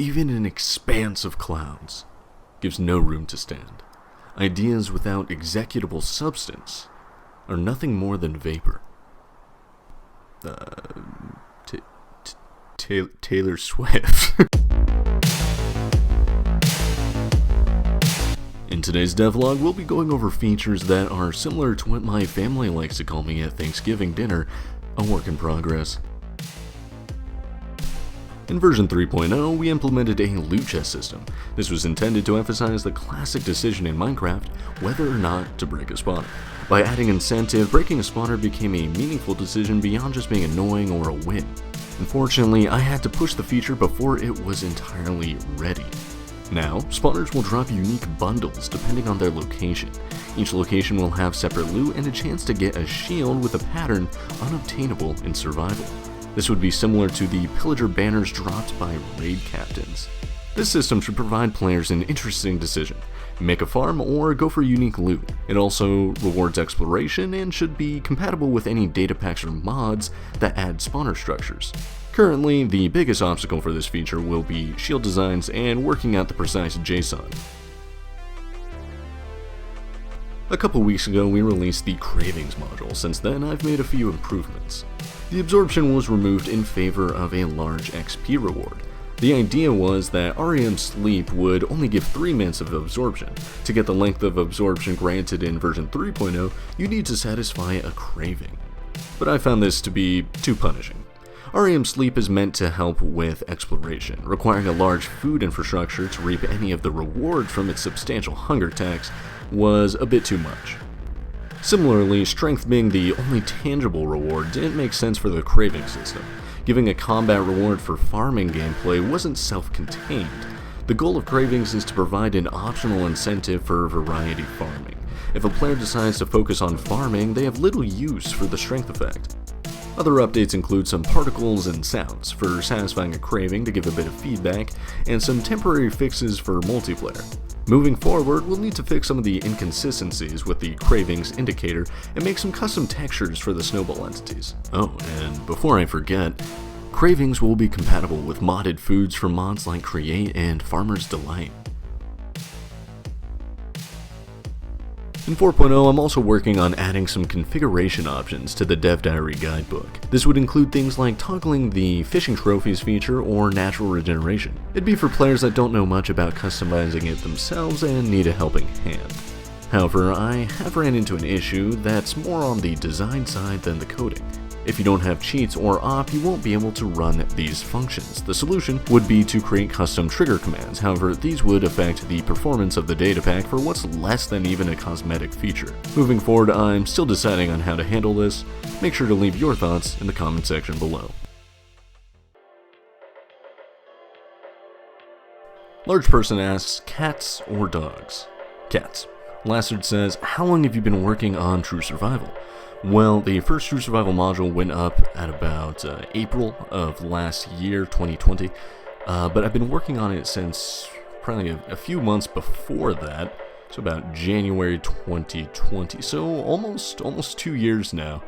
Even an expanse of clouds gives no room to stand. Ideas without executable substance are nothing more than vapor. Taylor Swift. In today's devlog, we'll be going over features that are similar to what my family likes to call me at Thanksgiving dinner, a work in progress. In version 3.0, we implemented a loot chest system. This was intended to emphasize the classic decision in Minecraft whether or not to break a spawner. By adding incentive, breaking a spawner became a meaningful decision beyond just being annoying or a win. Unfortunately, I had to push the feature before it was entirely ready. Now, spawners will drop unique bundles depending on their location. Each location will have separate loot and a chance to get a shield with a pattern unobtainable in survival. This would be similar to the pillager banners dropped by raid captains. This system should provide players an interesting decision: make a farm or go for unique loot. It also rewards exploration and should be compatible with any datapacks or mods that add spawner structures. Currently, the biggest obstacle for this feature will be shield designs and working out the precise JSON. A couple weeks ago, we released the Cravings module. Since then, I've made a few improvements. The absorption was removed in favor of a large XP reward. The idea was that REM sleep would only give 3 minutes of absorption. To get the length of absorption granted in version 3.0, you need to satisfy a craving. But I found this to be too punishing. REM sleep is meant to help with exploration. Requiring a large food infrastructure to reap any of the rewards from its substantial hunger tax was a bit too much. Similarly, strength being the only tangible reward didn't make sense for the craving system. Giving a combat reward for farming gameplay wasn't self-contained. The goal of cravings is to provide an optional incentive for variety farming. If a player decides to focus on farming, they have little use for the strength effect. Other updates include some particles and sounds for satisfying a craving to give a bit of feedback, and some temporary fixes for multiplayer. Moving forward, we'll need to fix some of the inconsistencies with the cravings indicator and make some custom textures for the snowball entities. Oh, and before I forget, cravings will be compatible with modded foods from mods like Create and Farmer's Delight. In 4.0, I'm also working on adding some configuration options to the Dev Diary guidebook. This would include things like toggling the fishing trophies feature or natural regeneration. It'd be for players that don't know much about customizing it themselves and need a helping hand. However, I have ran into an issue that's more on the design side than the coding. If you don't have cheats or op, you won't be able to run these functions. The solution would be to create custom trigger commands. However, these would affect the performance of the datapack for what's less than even a cosmetic feature. Moving forward, I'm still deciding on how to handle this. Make sure to leave your thoughts in the comment section below. Large person asks, cats or dogs? Cats. Lastard says, how long have you been working on True Survival? Well, the first True Survival module went up at about April of last year, 2020, but I've been working on it since probably a few months before that, so about January 2020, so almost 2 years now.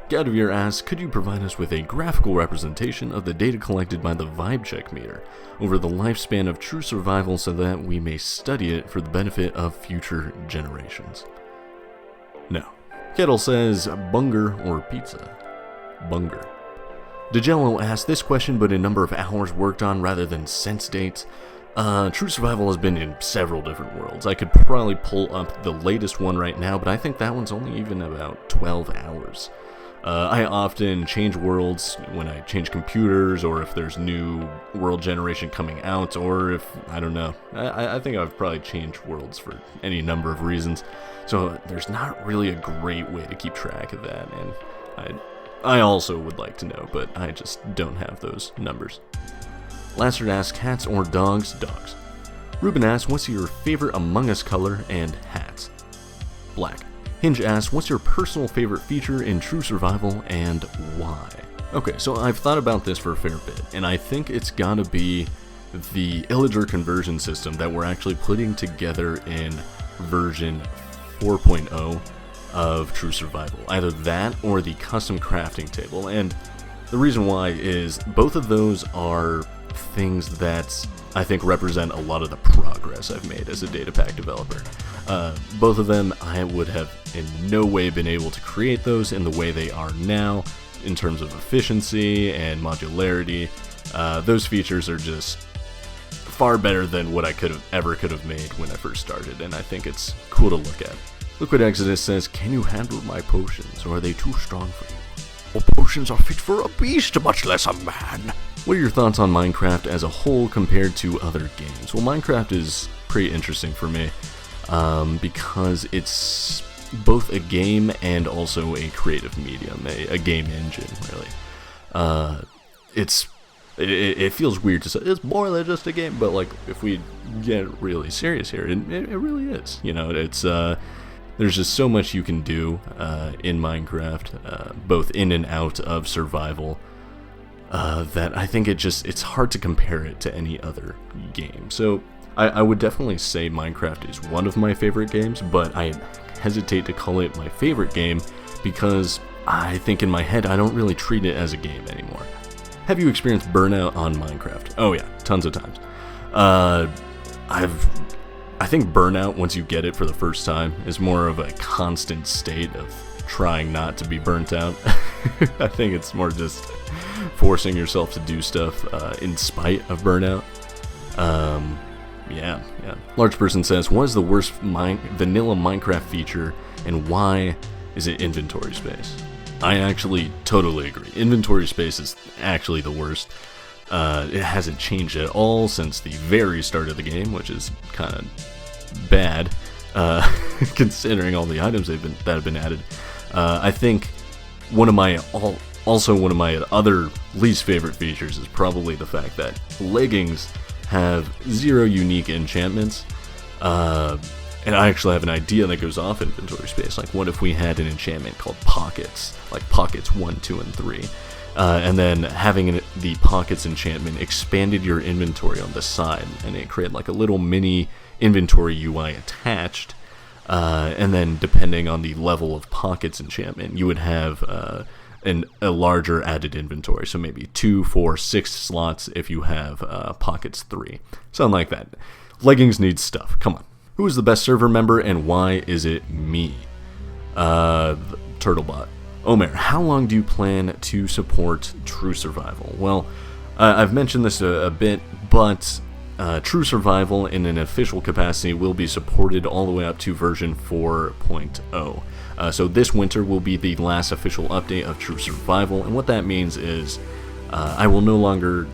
Gadavir asks, could you provide us with a graphical representation of the data collected by the vibe check meter over the lifespan of True Survival so that we may study it for the benefit of future generations? No. Kettle says, Bunger or pizza? Bunger. DeJello asked this question, but a number of hours worked on rather than sense dates. True Survival has been in several different worlds. I could probably pull up the latest one right now, but I think that one's only even about 12 hours. I often change worlds when I change computers, or if there's new world generation coming out, or if, I don't know. I think I've probably changed worlds for any number of reasons, so there's not really a great way to keep track of that, and I also would like to know, but I just don't have those numbers. Lastard asks, cats or dogs? Dogs. Ruben asks, what's your favorite Among Us color and hats? Black. Hinge asks, what's your personal favorite feature in True Survival and why? Okay, so I've thought about this for a fair bit, and I think it's gotta be the illager conversion system that we're actually putting together in version 4.0 of True Survival. Either that or the custom crafting table, and the reason why is both of those are things that I think represent a lot of the progress I've made as a Datapack developer. Both of them, I would have in no way been able to create those in the way they are now, in terms of efficiency and modularity. Those features are just far better than what I could have made when I first started, and I think it's cool to look at. Liquid Exodus says, "Can you handle my potions, or are they too strong for you?" "Well, potions are fit for a beast, much less a man." What are your thoughts on Minecraft as a whole compared to other games? Well, Minecraft is pretty interesting for me, because it's both a game and also a creative medium, a game engine, really. It feels weird to say it's more than just a game, but like if we get really serious here, it really is. You know, it's there's just so much you can do in Minecraft, both in and out of survival, that I think it's hard to compare it to any other game. So I would definitely say Minecraft is one of my favorite games, but I hesitate to call it my favorite game because I think in my head I don't really treat it as a game anymore. Have you experienced Burnout on Minecraft? Oh yeah, tons of times. I think Burnout, once you get it for the first time, is more of a constant state of trying not to be burnt out. I think it's more just forcing yourself to do stuff in spite of burnout. Yeah. Large Person says, "What is the worst vanilla Minecraft feature, and why is it inventory space?" I actually totally agree. Inventory space is actually the worst. It hasn't changed at all since the very start of the game, which is kind of bad, considering all the items that have been added. I think one of my other least favorite features is probably the fact that leggings have 0 unique enchantments, and I actually have an idea that goes off inventory space. Like, what if we had an enchantment called Pockets, like Pockets 1, 2, and 3, and then having the Pockets enchantment expanded your inventory on the side, and it created like a little mini inventory UI attached, and then depending on the level of Pockets enchantment, you would have a larger added inventory, so maybe 2, 4, 6 slots if you have Pockets 3. Something like that. Leggings needs stuff, come on. Who is the best server member and why is it me? Turtlebot. Omer, how long do you plan to support True Survival? Well, I've mentioned this a bit, but True Survival in an official capacity will be supported all the way up to version 4.0. So this winter will be the last official update of True Survival, and what that means is I will no longer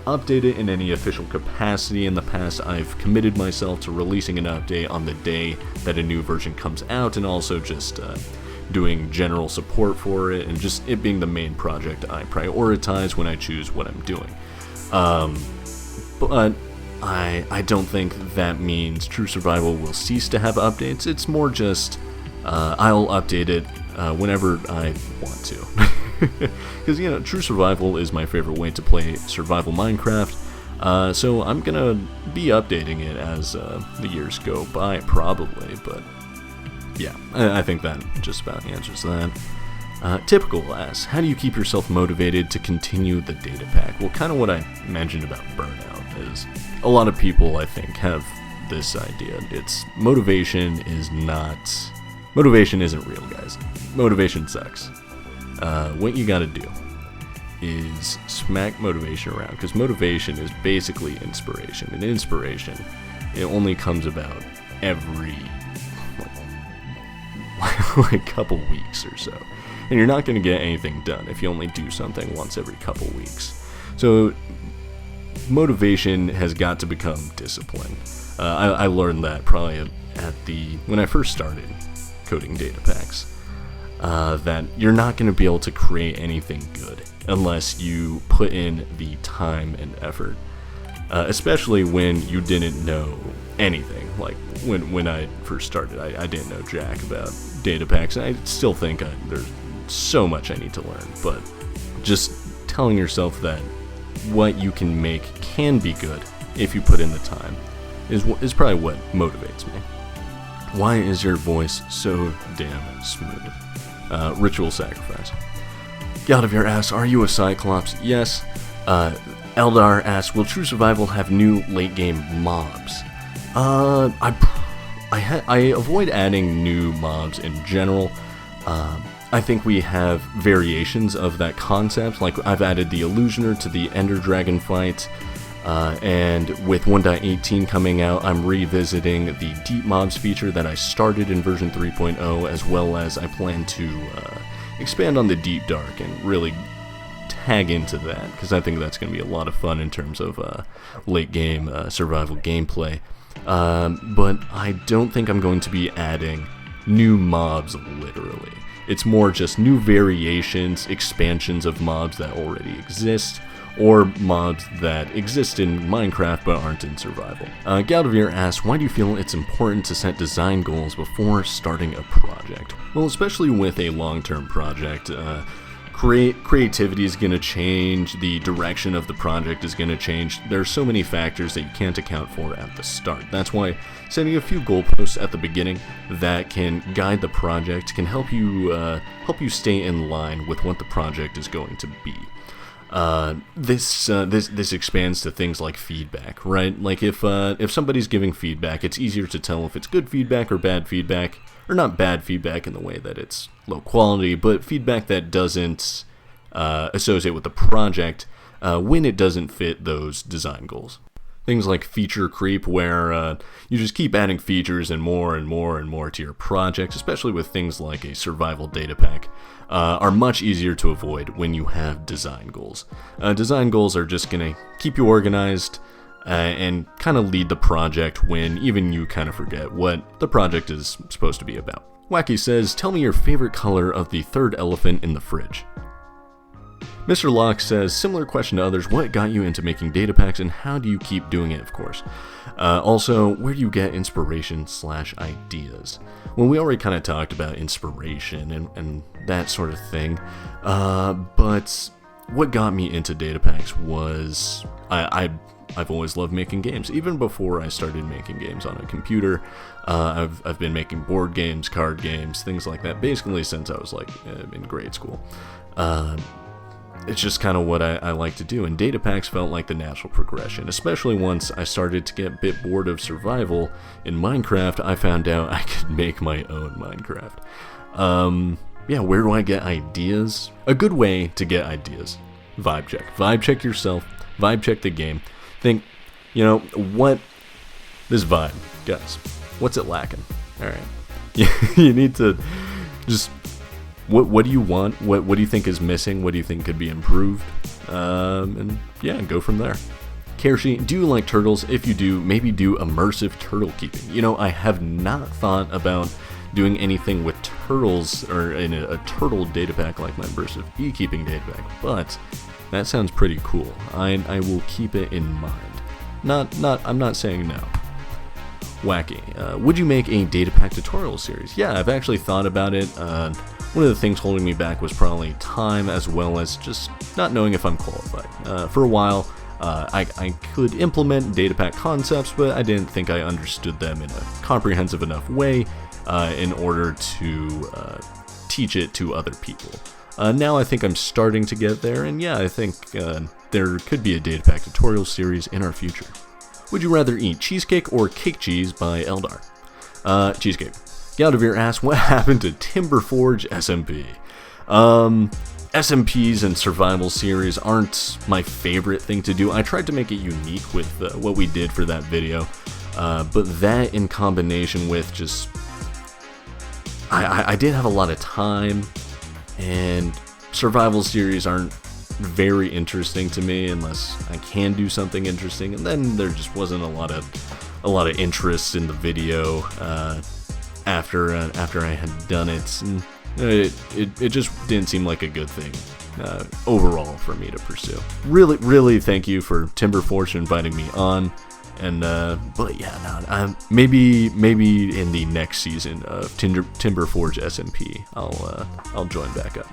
update it in any official capacity. In the past, I've committed myself to releasing an update on the day that a new version comes out, and also just doing general support for it, and just it being the main project I prioritize when I choose what I'm doing. But I don't think that means True Survival will cease to have updates. It's more just I'll update it whenever I want to. Because, you know, True Survival is my favorite way to play survival Minecraft, so I'm gonna be updating it as the years go by, probably, but yeah, I think that just about answers that. Typical asks, how do you keep yourself motivated to continue the Datapack? Well, kind of what I mentioned about Burnout is a lot of people, I think, have this idea. It's motivation isn't real, guys. Motivation sucks. What you gotta do is smack motivation around, because motivation is basically inspiration, and inspiration, it only comes about every like couple weeks or so, and you're not going to get anything done if you only do something once every couple weeks. So motivation has got to become discipline. I learned that probably when I first started coding Datapacks, that you're not going to be able to create anything good unless you put in the time and effort, especially when you didn't know anything. Like when I first started, I didn't know jack about Datapacks, and I still think there's so much I need to learn, but just telling yourself that what you can make can be good if you put in the time is probably what motivates me. Why is your voice so damn smooth? Ritual Sacrifice. God of your ass, are you a Cyclops? Yes. Eldar asks, will True Survival have new late game mobs? I avoid adding new mobs in general. I think we have variations of that concept, like I've added the Illusioner to the Ender Dragon fight, and with 1.18 coming out, I'm revisiting the Deep Mobs feature that I started in version 3.0, as well as I plan to expand on the Deep Dark and really tag into that, because I think that's going to be a lot of fun in terms of late game survival gameplay. But I don't think I'm going to be adding new mobs literally. It's more just new variations, expansions of mobs that already exist, or mobs that exist in Minecraft but aren't in survival. Galdavir asks, why do you feel it's important to set design goals before starting a project? Well, especially with a long-term project, creativity is going to change, the direction of the project is going to change. There are so many factors that you can't account for at the start. That's why setting a few goalposts at the beginning that can guide the project can help you stay in line with what the project is going to be. This expands to things like feedback, right? Like if somebody's giving feedback, it's easier to tell if it's good feedback or bad feedback, or not bad feedback in the way that it's low quality, but feedback that doesn't associate with the project when it doesn't fit those design goals. Things like feature creep, where you just keep adding features and more and more and more to your project, especially with things like a survival data pack, are much easier to avoid when you have design goals. Design goals are just going to keep you organized and kind of lead the project when even you kind of forget what the project is supposed to be about. Wacky says, tell me your favorite color of the third elephant in the fridge. Mr. Locke says, similar question to others, what got you into making data packs and how do you keep doing it, of course? Also, where do you get inspiration/ideas? Well, we already kind of talked about inspiration and that sort of thing, but what got me into data packs was I've always loved making games. Even before I started making games on a computer, I've been making board games, card games, things like that, basically since I was like in grade school. It's just kind of what I like to do, and data packs felt like the natural progression, especially once I started to get a bit bored of survival in Minecraft. I found out I could make my own Minecraft. Yeah, where do I get ideas? A good way to get ideas: vibe check. Vibe check yourself, vibe check the game. Think, what this vibe, guys, what's it lacking? All right, you need to just what do you want? What do you think is missing? What do you think could be improved? And yeah, go from there. Kershi, do you like turtles? If you do, maybe do immersive turtle keeping. I have not thought about doing anything with turtles or in a turtle data pack like my immersive beekeeping data pack, but that sounds pretty cool. I will keep it in mind. I'm not saying no. Wacky, would you make a data pack tutorial series? Yeah, I've actually thought about it. One of the things holding me back was probably time, as well as just not knowing if I'm qualified. For a while, I could implement data pack concepts, but I didn't think I understood them in a comprehensive enough way in order to teach it to other people. Now I think I'm starting to get there, and yeah, I think there could be a data pack tutorial series in our future. Would you rather eat cheesecake or cake cheese by Eldar? Cheesecake. Galdavir asks, what happened to Forge SMP? SMPs and survival series aren't my favorite thing to do. I tried to make it unique with what we did for that video, but that in combination with just... I did have a lot of time, and survival series aren't very interesting to me unless I can do something interesting, and then there just wasn't a lot of interest in the video after I had done it, and it just didn't seem like a good thing overall for me to pursue. Really thank you for Forge inviting me on, and but yeah, maybe in the next season of Forge SMP I'll join back up.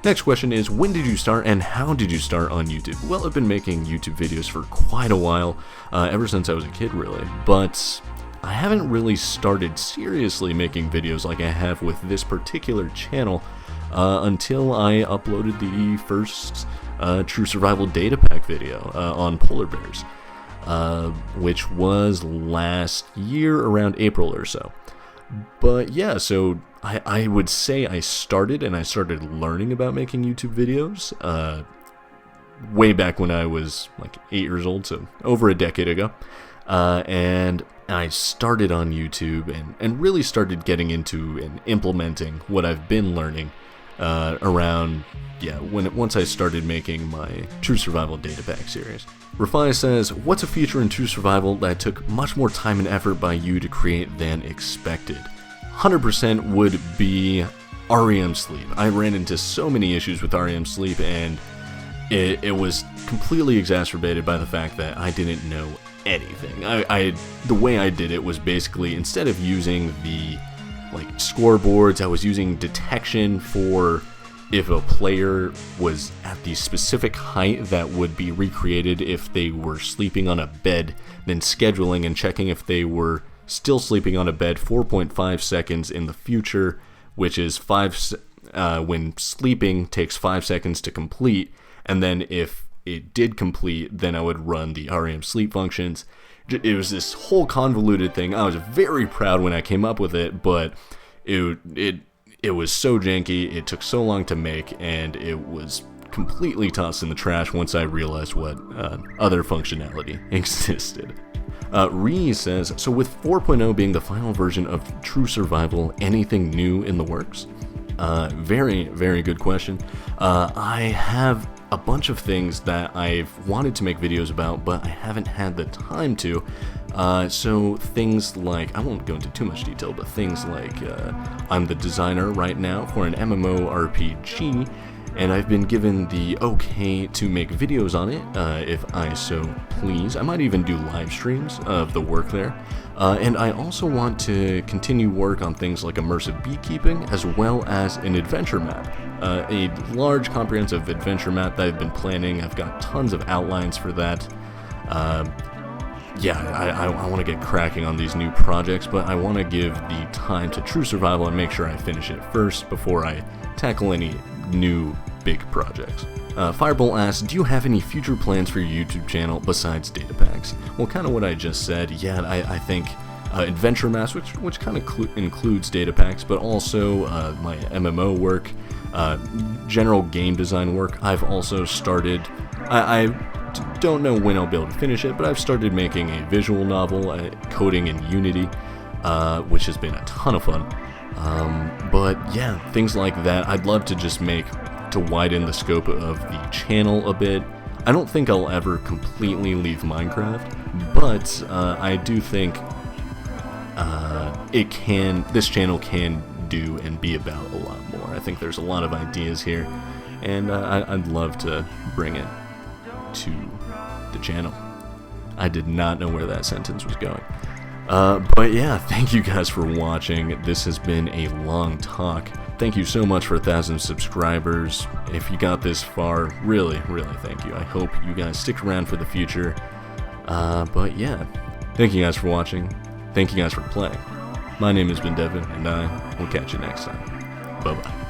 Next question is, when did you start and how did you start on YouTube? Well, I've been making YouTube videos for quite a while, ever since I was a kid really, but I haven't really started seriously making videos like I have with this particular channel until I uploaded the first True Survival Datapack video on polar bears, which was last year around April or so. But yeah, so I would say I started learning about making YouTube videos way back when I was like 8 years old, so over a decade ago. And I started on YouTube and really started getting into and implementing what I've been learning around, once I started making my True Survival Datapack series. Rafai says, what's a feature in True Survival that took much more time and effort by you to create than expected? 100% would be REM sleep. I ran into so many issues with REM sleep, and it was completely exacerbated by the fact that I didn't know anything. The way I did it was basically, instead of using the scoreboards, I was using detection for if a player was at the specific height that would be recreated if they were sleeping on a bed, then scheduling and checking if they were still sleeping on a bed 4.5 seconds in the future, which is when sleeping takes 5 seconds to complete, and then if it did complete, then I would run the REM sleep functions. It was this whole convoluted thing. I was very proud when I came up with it, but it was so janky, it took so long to make, and it was completely tossed in the trash once I realized what other functionality existed. Ree says, so with 4.0 being the final version of True Survival, anything new in the works? Very, very good question. I have a bunch of things that I've wanted to make videos about, but I haven't had the time to. So things like, I won't go into too much detail, but things like I'm the designer right now for an MMORPG, and I've been given the okay to make videos on it, if I so please. I might even do live streams of the work there. And I also want to continue work on things like immersive beekeeping, as well as an adventure map. A large comprehensive adventure map that I've been planning. I've got tons of outlines for that. I want to get cracking on these new projects, but I want to give the time to True Survival and make sure I finish it first before I tackle any new big projects. Fireball asks, do you have any future plans for your YouTube channel besides Datapacks? Well, kind of what I just said. Yeah, I think adventure maps, which kind of includes Datapacks, but also my MMO work, general game design work. I've also started, I don't know when I'll be able to finish it, but I've started making a visual novel, coding in Unity, which has been a ton of fun. But yeah, things like that. I'd love to just to widen the scope of the channel a bit. I don't think I'll ever completely leave Minecraft, but I do think this channel can do and be about a lot more. I think there's a lot of ideas here, and I'd love to bring it to the channel. I did not know where that sentence was going. But yeah, thank you guys for watching. This has been a long talk. Thank you so much for 1,000 subscribers. If you got this far, really, really thank you. I hope you guys stick around for the future. But yeah, thank you guys for watching. Thank you guys for playing. My name has been Devon, and I will catch you next time. Bye-bye.